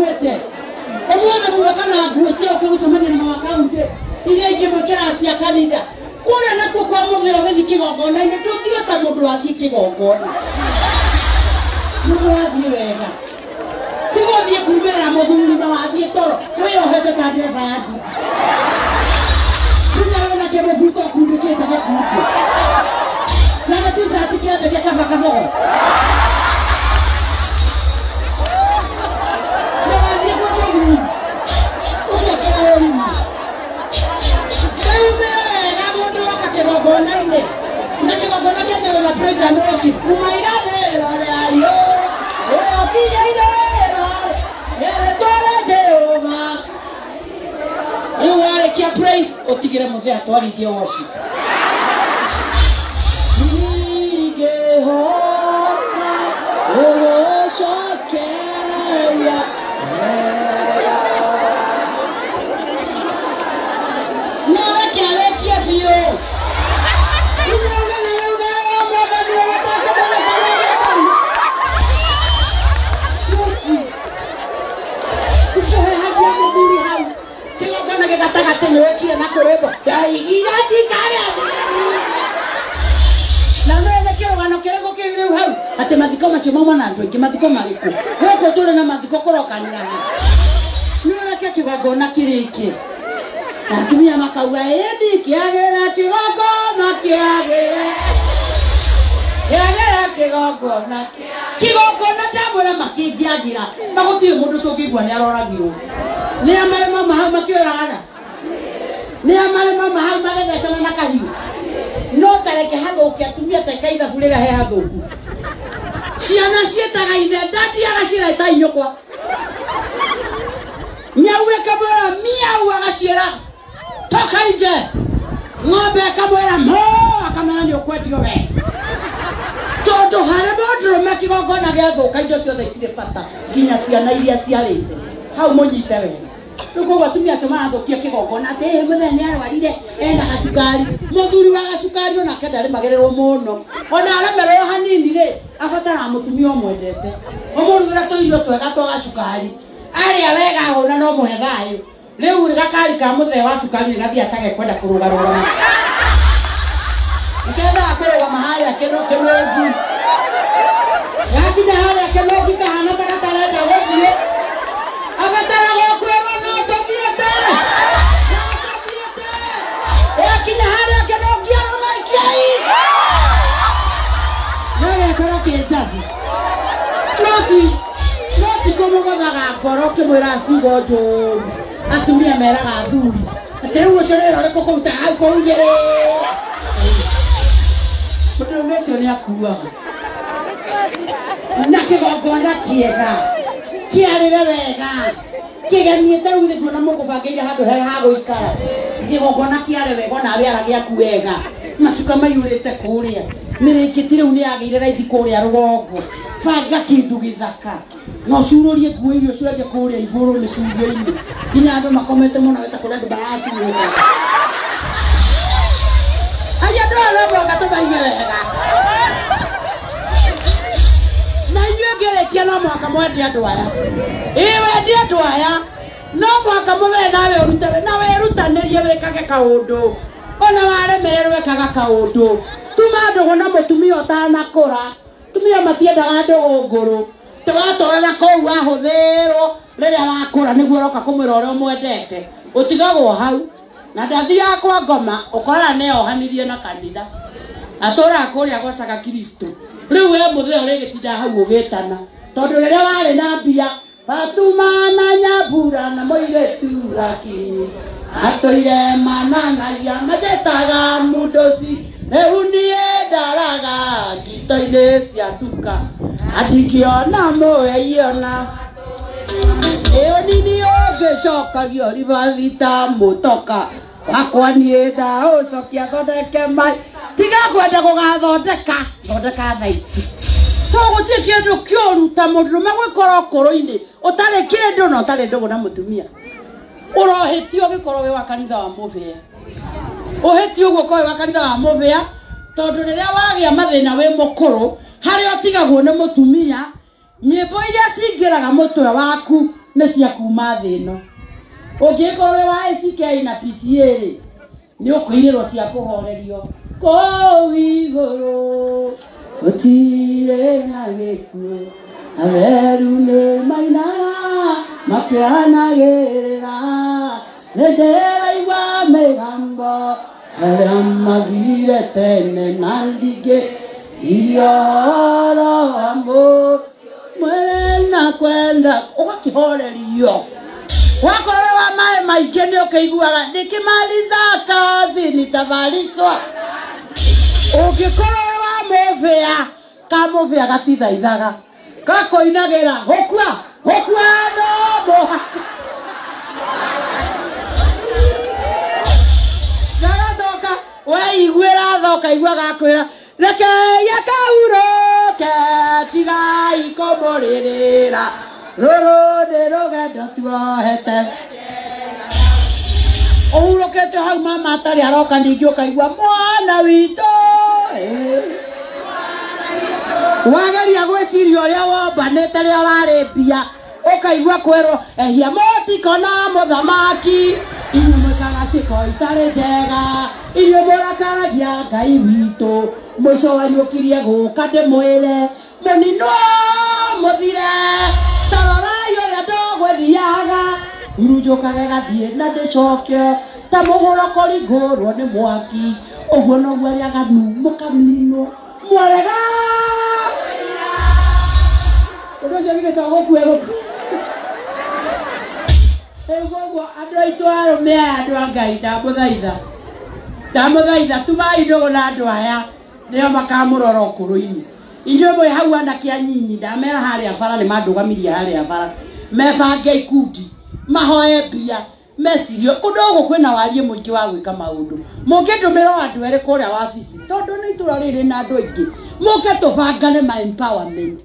iguete omwana mugakana gusia okugusamanya na makaunti ile ikimokera asia kanija kule nako kwa muthiro githikigongona ine tuthie ta mundu athie kigongona muthie wega tigothie kumira muthuri na wathie toro wiyohete kandi bayati tunaona kebe vuto kundikete gakuku na tisa tikiate kama kama praise otigire muthe atwarithie worship na kurebo dai irati kare na nene kero gano kerego kire hau ate mathiko macio mama na andu ingi mathiko mariko goko tore na mathiko korokanira nura ke kigongona kiriki na kimia makauga edi kiagera kigongona kiagera kigongona ndamwira makingiagira magutire mundu tungigwa ni aroragirwo ni amare mama hau makiorana ni amare mama hau magethetana na kahiu no tareke hathuki atumia tekaitha burira he hathuku ciana cietaga ithe ndandi agacira ta inyukwa nyauwe kamwira miau agaciira toka nje ng'ombe kamwira mo akamera ni ukwetio we tondu hare mundu mekigongona gethuka indo ciothe itire bata nginya ciana iria ciarite hau munyite wega nuko watumia soma athokia kigongona ate muthenya arwarire enda gacukari muthuri wa gacukari ona kenda ri magererwo muno ona aramerwo hanini ri abatara mutumia omwendete omurugura toirio twega twa gacukari aria wega ona no muhe thayo riu ri gakari ka muthe wa cukari gathia tage kwenda kurugarura ikenda akorwa mahali akeno kemeji yakina hali akemeji kahana takatara ndio wewe abatara gokwero no tokiete yakina hali akeno kiaro maikai nare koroki ejabi noti como godaga koroki mwira sigo jo atumia meraga thuri ateruo cerero reko kuta au kougere Mudu mecio ni akuaga na kigongona kiega kiarire wega kigemiete ruthi tuona mugubangeire handu he ha guikara kigongona kiare wega na wiara giaku wega macuka maiyurite kuria mirikiti riu ni ageire raithi kuria rugongo banga kindu githaka no cururie nguo irio ciothe kuria iguru ni curio-ini nginya andu makomete muno weta kuria andu baraturuka aya ndora boga tubaige wega na inyue ngerekia no mwaka mwendie andu aya wendie andu aya no mwaka muve nawe urute nawe rutanirie wikage kaundu ona waremererwe wekaga kaundu tuma ndugu na mutumia utanakura tumia matiendaga ndugu nguru tugatwarana kou wahuthirwo riria wakura niguo roka kumwira uria mwendete utigagwo hau na ndathia kwa ngoma ukora neohanirie na kanitha atura akuria gocaga Kristo riu we mutheo rigitinda hau ugitana tondu riria wari na mbia Fatuma na Nyambura na moiretu raki atoire mananagia majetaga mundoci riu nie ndaraga ngito-ini cia nduka andingiona mueiona nini ungicokagio ribathita mutoka wakwa nie ndaucokia thondeke mai tiga kwenda gugathondeka thondeka thaici togutie kindu kiuruta mundurume gwikora ukuru-ini utari kindu no utari ndugu na mutumia urohitio gikorwo wi wa kanitha wa muvia uhitio uguo ko wi wa kanitha wa muvia tondu riria wagia mathina wi mukuru hari otigagwo ni mutumia nyimbo iria cingiraga mutwe waku nĩ cia kuma thĩ ĩno. Ũngĩkorwo wa ACK na PCA nĩ ũkũirĩrwo cia kũhorerio kũu igũrũ gũtirĩ na gĩkuũ atheru nĩ mainaga makĩanagĩrĩra nĩndĩraigua mĩgambo arĩa mathire tene na ndigĩ irioro mwere na kwenda ũgakĩhorerio. Wakorwo wa maĩ maingĩ nĩ ũkĩiguaga nikimaliza kazi nitavalishwa. Ũngĩkorwo wa mũbĩa kamũbĩa gatithaithaga gakoinagĩra gũkua no gagacoka weiguĩra thoka igua gakwĩra rekei akaurũke tigai kũmũrĩrĩra rũrũ nĩ rũgendo tuohete. Ũhurũkĩte hau mama atarĩ aroka ningĩ ũkaigua mwana witũ. Wageria gwĩciria ũrĩa wombanĩte rĩrĩa warĩ mbia ũkaigua kwĩrwo ehia mũtiko na mũthamaki inyuĩ mwĩkaga ciĩko itarĩ njega inyuĩ mũrakaragia Ngai witũ mũico wanyu ũkirie gũka ndĩmwĩre mũninwo mũthire tarorai ũrĩa ndũgũthiaga irunjũkage gathiĩ na ndĩcoke ta mũgũrũko ringũrwo nĩ mwaki ũguo noguo arĩa aganu mũkaninwo mwarega ũndũ ũcio gĩgĩtwo gũkue ũguo andũ aitũ arũme aya andũ a Ngai ndamũthaitha tumai ndũgũ na andũ aya nĩo makamũrora ũkũrũ-inĩ. Inyuĩ mwĩ hau anake anyinyi ndamera harĩa bara nĩ mandũgamirie harĩa bara mebange ikundi mahoe mbia mecirio kũndũ gũkũ kwĩna wariĩ mũingĩ wa gwĩka maũndũ mũngĩndũmĩra andũ erĩ kũrĩa wabici tondũ nĩ itũra rĩrĩ na andũ aingĩ mũke tũbangane ma empowerment